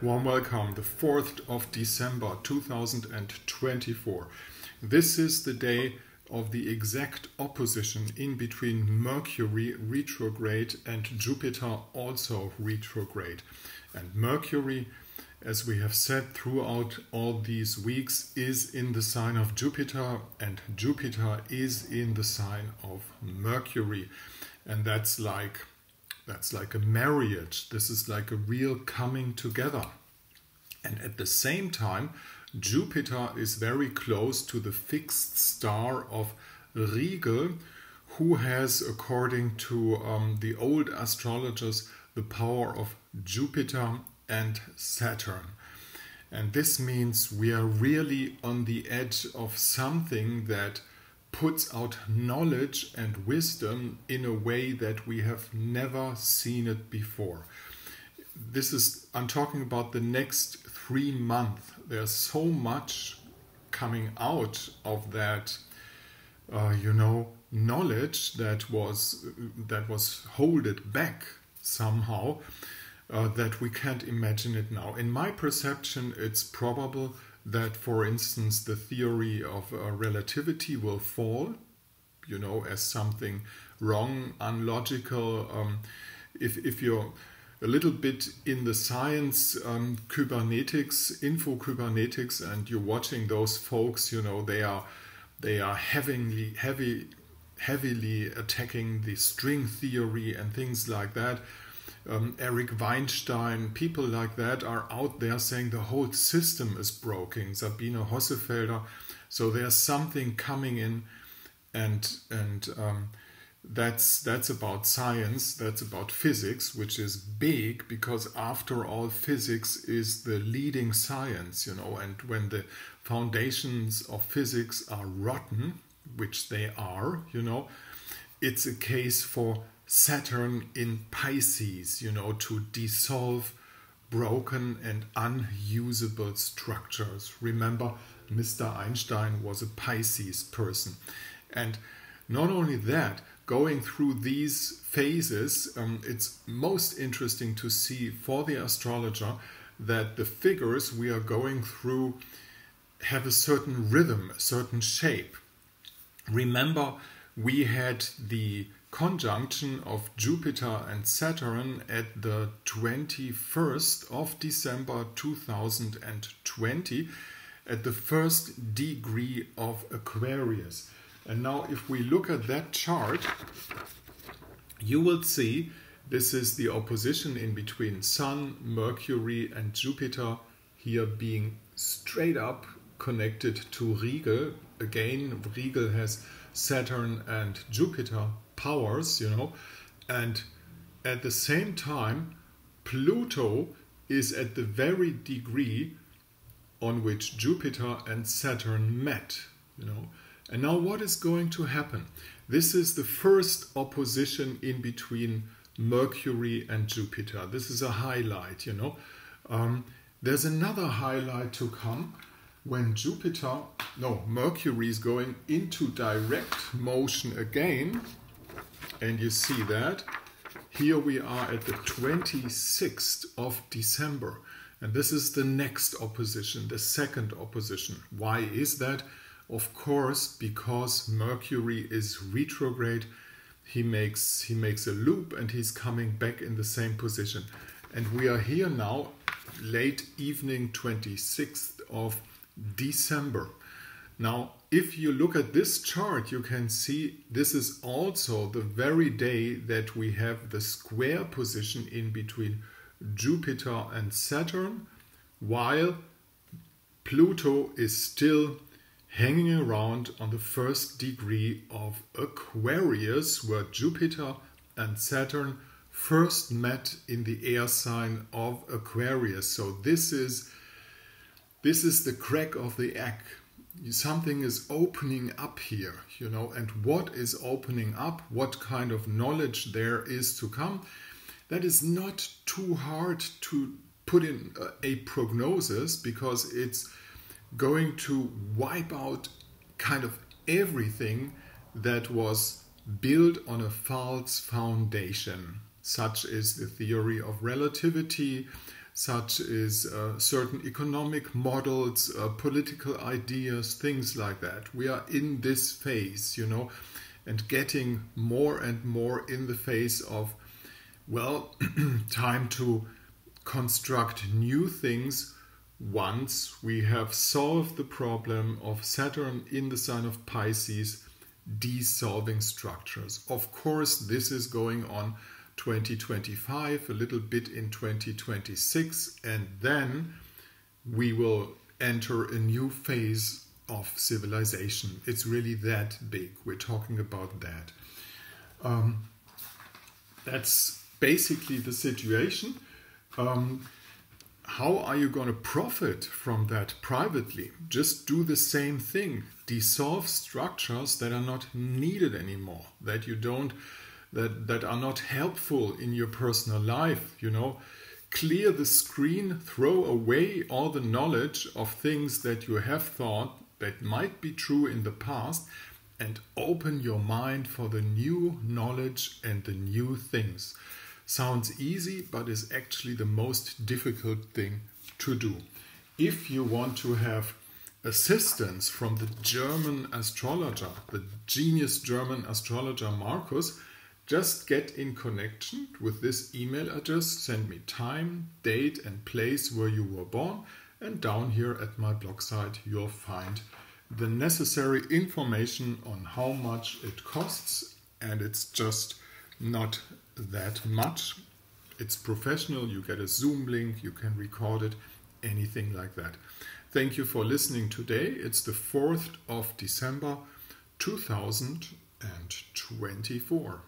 Warm welcome, the 4th of December 2024. This is the day of the exact opposition in between Mercury retrograde and Jupiter also retrograde. And Mercury, as we have said throughout all these weeks, is in the sign of Jupiter, and Jupiter is in the sign of Mercury. And that's like a marriage. This is like a real coming together. And at the same time, Jupiter is very close to the fixed star of Rigel, who has, according to the old astrologers, the power of Jupiter and Saturn. And this means we are really on the edge of something that puts out knowledge and wisdom in a way that we have never seen it before. I'm talking about the next 3 months. There's so much coming out of that, knowledge that was holded back somehow, that we can't imagine it now. In my perception, it's probable that, for instance, the theory of relativity will fall, as something wrong, unlogical. If you're a little bit in the science, Kybernetics, info-Kybernetics, and you're watching those folks, they are heavily attacking the string theory and things like that. Eric Weinstein, people like that are out there saying the whole system is broken. Sabine Hossefelder. So there's something coming in, and that's about science. That's about physics, which is big because after all, physics is the leading science. And when the foundations of physics are rotten, which they are, it's a case for Saturn in Pisces, to dissolve broken and unusable structures. Remember, Mr. Einstein was a Pisces person. And not only that, going through these phases, it's most interesting to see for the astrologer that the figures we are going through have a certain rhythm, a certain shape. Remember, we had the conjunction of Jupiter and Saturn at the 21st of December 2020 at the first degree of Aquarius. And now if we look at that chart, you will see this is the opposition in between Sun, Mercury and Jupiter, here being straight up connected to Rigel. Again, Rigel has Saturn and Jupiter powers, and at the same time Pluto is at the very degree on which Jupiter and Saturn met, And now what is going to happen? This is the first opposition in between Mercury and Jupiter. This is a highlight, There's another highlight to come when Mercury is going into direct motion again. And you see that here we are at the 26th of December. And this is the next opposition, the second opposition. Why is that? Of course, because Mercury is retrograde. He makes a loop and he's coming back in the same position. And we are here now, late evening, 26th of December. Now, if you look at this chart, you can see this is also the very day that we have the square position in between Jupiter and Saturn, while Pluto is still hanging around on the first degree of Aquarius, where Jupiter and Saturn first met in the air sign of Aquarius. So this is the crack of the egg. Something is opening up here, and what is opening up, what kind of knowledge there is to come, that is not too hard to put in a prognosis, because it's going to wipe out kind of everything that was built on a false foundation. Such is the theory of relativity, such as certain economic models, political ideas, things like that. We are in this phase, you know, and getting more and more in the phase of, well, time to construct new things once we have solved the problem of Saturn in the sign of Pisces dissolving structures. Of course, this is going on 2025, a little bit in 2026, and then we will enter a new phase of civilization. It's really that big. We're talking about that. That's basically the situation. How are you going to profit from that privately? Just do the same thing. Dissolve structures that are not needed anymore, that you don't, that are not helpful in your personal life, you know. Clear the screen, throw away all the knowledge of things that you have thought that might be true in the past, and open your mind for the new knowledge and the new things. Sounds easy, but is actually the most difficult thing to do. If you want to have assistance from the German astrologer, the genius German astrologer Marcus, just get in connection with this email address, send me time, date and place where you were born, and down here at my blog site you'll find the necessary information on how much it costs, and it's just not that much. It's professional, you get a Zoom link, you can record it, anything like that. Thank you for listening today. It's the 4th of December 2024.